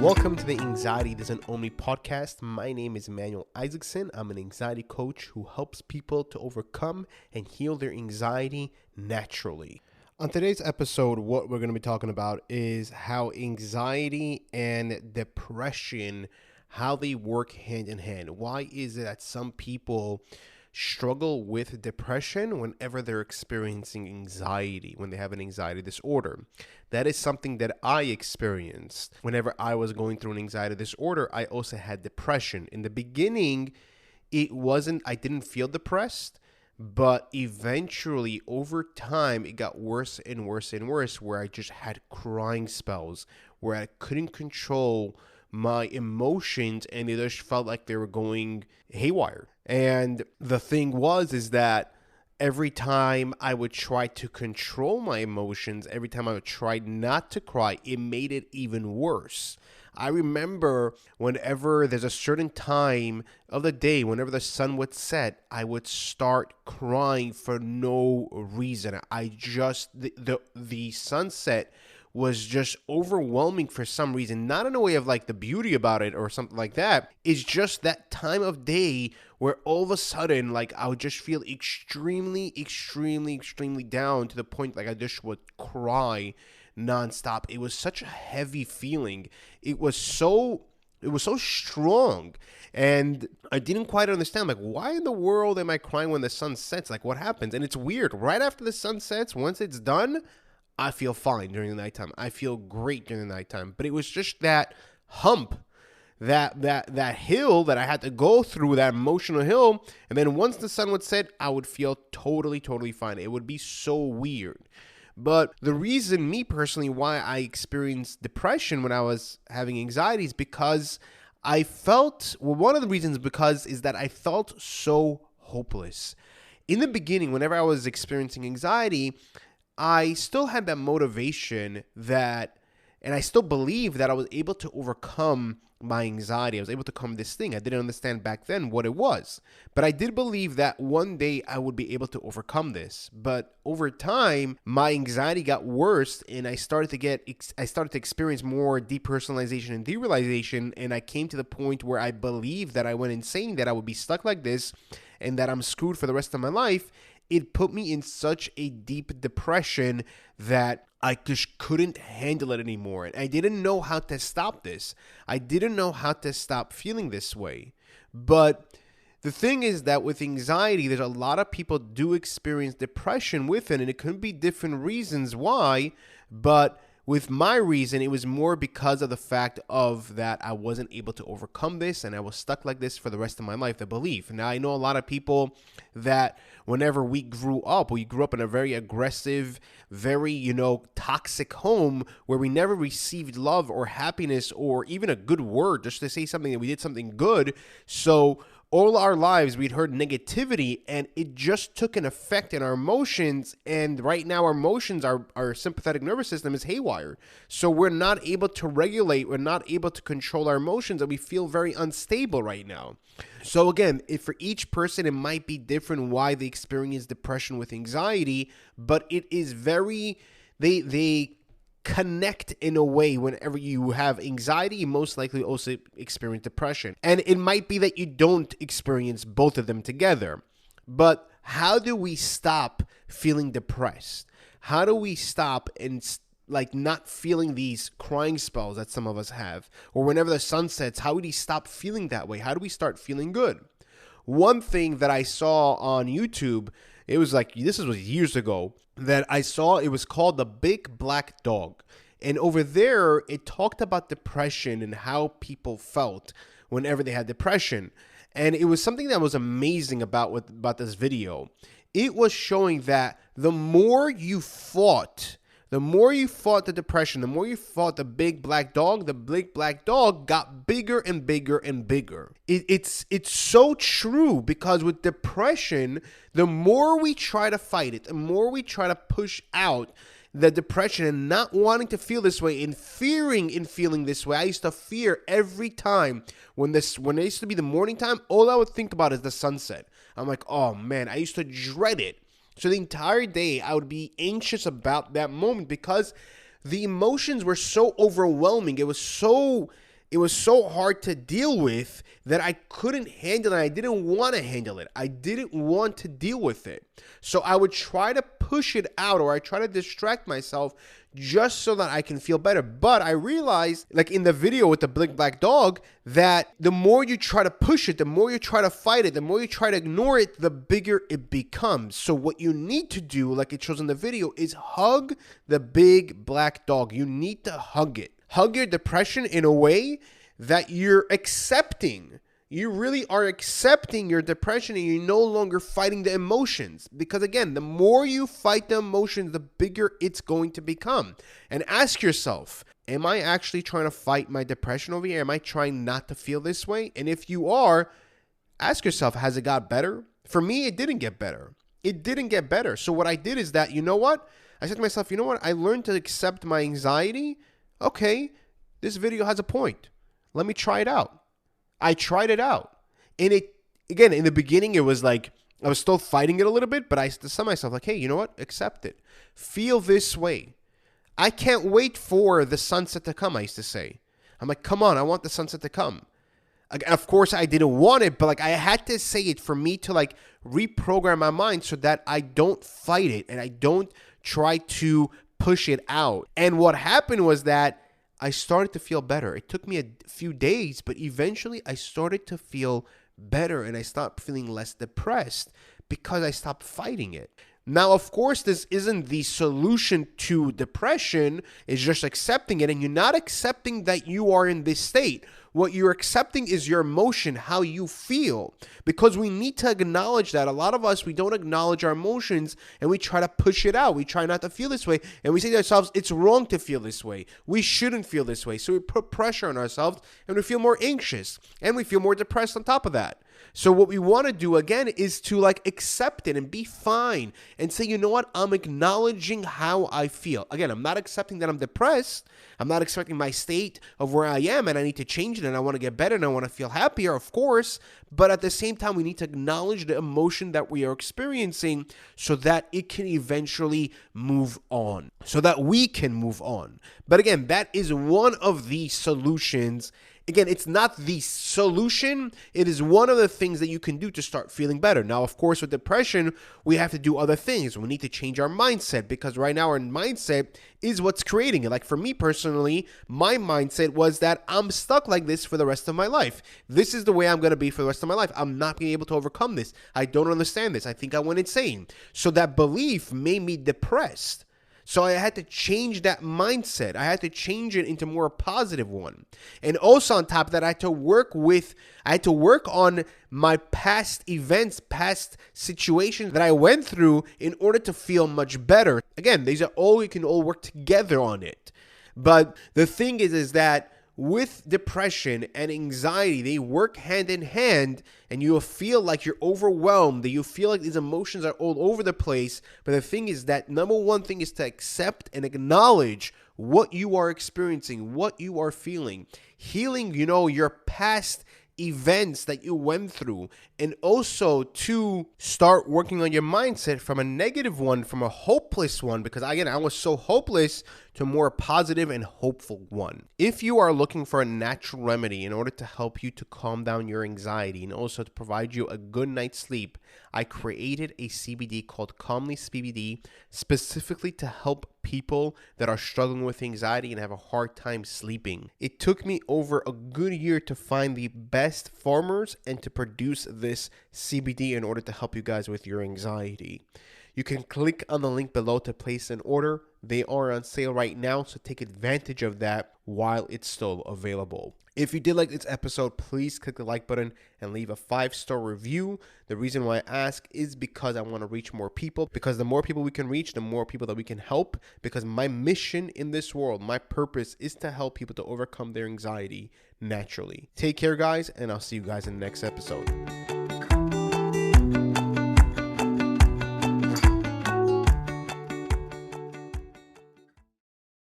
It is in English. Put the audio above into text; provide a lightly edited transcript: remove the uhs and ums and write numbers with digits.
Welcome to the Anxiety Doesn't Own Me podcast. My name is Emmanuel Isaacson. I'm an anxiety coach who helps people to overcome and heal their anxiety naturally. On today's episode, what we're going to be talking about is how anxiety and depression, how they work hand in hand. Why is it that some people struggle with depression whenever they're experiencing anxiety, when they have an anxiety disorder? That is something that I experienced. Whenever I was going through an anxiety disorder, I also had depression. In the beginning, I didn't feel depressed, but eventually over time, it got worse and worse and worse, where I just had crying spells, where I couldn't control my emotions, and it just felt like they were going haywire. And the thing is that every time I would try to control my emotions, every time I would try not to cry, it made it even worse. I remember whenever there's a certain time of the day, whenever the sun would set, I would start crying for no reason. The sunset was just overwhelming for some reason, not in a way of like the beauty about it or something like that. It's just that time of day where all of a sudden, like, I would just feel extremely down to the point like I just would cry nonstop. It was such a heavy feeling. It was so strong, and I didn't quite understand, like, why in the world am I crying when the sun sets? Like, what happens? And it's weird. Right after the sun sets, once it's done, I feel fine during the nighttime. I feel great during the nighttime. But it was just that hump, that hill that I had to go through, that emotional hill. And then once the sun would set, I would feel totally fine. It would be so weird. But the reason, me personally, why I experienced depression when I was having anxiety is because one of the reasons is that I felt so hopeless. In the beginning, whenever I was experiencing anxiety, I still had that motivation and I still believe that I was able to overcome my anxiety. I was able to overcome this thing. I didn't understand back then what it was, but I did believe that one day I would be able to overcome this. But over time, my anxiety got worse, and I started to experience more depersonalization and derealization, and I came to the point where I believed that I went insane, that I would be stuck like this, and that I'm screwed for the rest of my life. It put me in such a deep depression that I just couldn't handle it anymore. And I didn't know how to stop this. I didn't know how to stop feeling this way. But the thing is that with anxiety, there's a lot of people do experience depression with it, and it could be different reasons why. But with my reason, it was more because of the fact of that I wasn't able to overcome this, and I was stuck like this for the rest of my life, the belief. Now, I know a lot of people that whenever we grew up in a very aggressive, very, toxic home where we never received love or happiness or even a good word just to say something that we did something good. So all our lives, we'd heard negativity, and it just took an effect in our emotions. And right now, our emotions, our sympathetic nervous system is haywire. So we're not able to regulate. We're not able to control our emotions, and we feel very unstable right now. So again, for each person, it might be different why they experience depression with anxiety, but it is they connect in a way. Whenever you have anxiety, you most likely also experience depression. And it might be that you don't experience both of them together. But how do we stop feeling depressed? How do we stop and not feeling these crying spells that some of us have? Or whenever the sun sets, how do we stop feeling that way? How do we start feeling good? One thing that I saw on YouTube, this was years ago, that I saw, it was called The Big Black Dog. And over there, it talked about depression and how people felt whenever they had depression. And it was something that was amazing about this video. It was showing that the more you fought the depression, the more you fought the big black dog got bigger and bigger and bigger. It's so true, because with depression, the more we try to fight it, the more we try to push out the depression and not wanting to feel this way and fearing in feeling this way. I used to fear every time when it used to be the morning time, all I would think about is the sunset. I'm like, oh man, I used to dread it. So the entire day I would be anxious about that moment because the emotions were so overwhelming. It was so it was so hard to deal with that I couldn't handle it. I didn't want to handle it. I didn't want to deal with it. So I would try to push it out, or I try to distract myself just so that I can feel better. But I realized, like in the video with the big black dog, that the more you try to push it, the more you try to fight it, the more you try to ignore it, the bigger it becomes. So what you need to do, like it shows in the video, is hug the big black dog. You need to hug it. Hug your depression in a way that you're accepting. You really are accepting your depression, and you're no longer fighting the emotions. Because again, the more you fight the emotions, the bigger it's going to become. And ask yourself, am I actually trying to fight my depression over here? Am I trying not to feel this way? And if you are, ask yourself, has it got better? For me, it didn't get better. It didn't get better. So what I did is that, you know what? I said to myself, you know what? I learned to accept my anxiety. Okay, this video has a point. Let me try it out. I tried it out. And it, again, in the beginning, it was like, I was still fighting it a little bit, but I said to myself, like, hey, you know what? Accept it. Feel this way. I can't wait for the sunset to come, I used to say. I'm like, come on, I want the sunset to come. Of course, I didn't want it, but like I had to say it for me to like reprogram my mind so that I don't fight it and I don't try to push it out. And what happened was that I started to feel better. It took me a few days, but eventually I started to feel better and I stopped feeling less depressed because I stopped fighting it. Now, of course, this isn't the solution to depression. It's just accepting it. And you're not accepting that you are in this state. What you're accepting is your emotion, how you feel. Because we need to acknowledge that. A lot of us, we don't acknowledge our emotions and we try to push it out. We try not to feel this way. And we say to ourselves, it's wrong to feel this way. We shouldn't feel this way. So we put pressure on ourselves and we feel more anxious and we feel more depressed on top of that. So what we want to do, again, is to like accept it and be fine and say, you know what? I'm acknowledging how I feel. Again, I'm not accepting that I'm depressed. I'm not accepting my state of where I am and I need to change it and I want to get better and I want to feel happier, of course. But at the same time, we need to acknowledge the emotion that we are experiencing so that it can eventually move on, so that we can move on. But again, that is one of the solutions. Again, it's not the solution. It is one of the things that you can do to start feeling better. Now, of course, with depression, we have to do other things. We need to change our mindset because right now our mindset is what's creating it. Like for me personally, my mindset was that I'm stuck like this for the rest of my life. This is the way I'm going to be for the rest of my life. I'm not being able to overcome this. I don't understand this. I think I went insane. So that belief made me depressed. So I had to change that mindset. I had to change it into more a positive one. And also on top of that, I had to work on my past events, past situations that I went through in order to feel much better. Again, these are all, we can all work together on it. But the thing is that with depression and anxiety, they work hand in hand, and you'll feel like you're overwhelmed, that you feel like these emotions are all over the place. But the thing is that number one thing is to accept and acknowledge what you are experiencing, what you are feeling. Healing, your past events that you went through, and also to start working on your mindset from a negative one, from a hopeless one, because again, I was so hopeless, to a more positive and hopeful one. If you are looking for a natural remedy in order to help you to calm down your anxiety and also to provide you a good night's sleep, I created a CBD called Calmly CBD specifically to help people that are struggling with anxiety and have a hard time sleeping. It took me over a good year to find the best farmers and to produce this CBD in order to help you guys with your anxiety. You can click on the link below to place an order. They are on sale right now, so take advantage of that while it's still available. If you did like this episode, please click the like button and leave a 5-star review. The reason why I ask is because I want to reach more people, because the more people we can reach, the more people that we can help, because my mission in this world, my purpose is to help people to overcome their anxiety naturally. Take care, guys, and I'll see you guys in the next episode.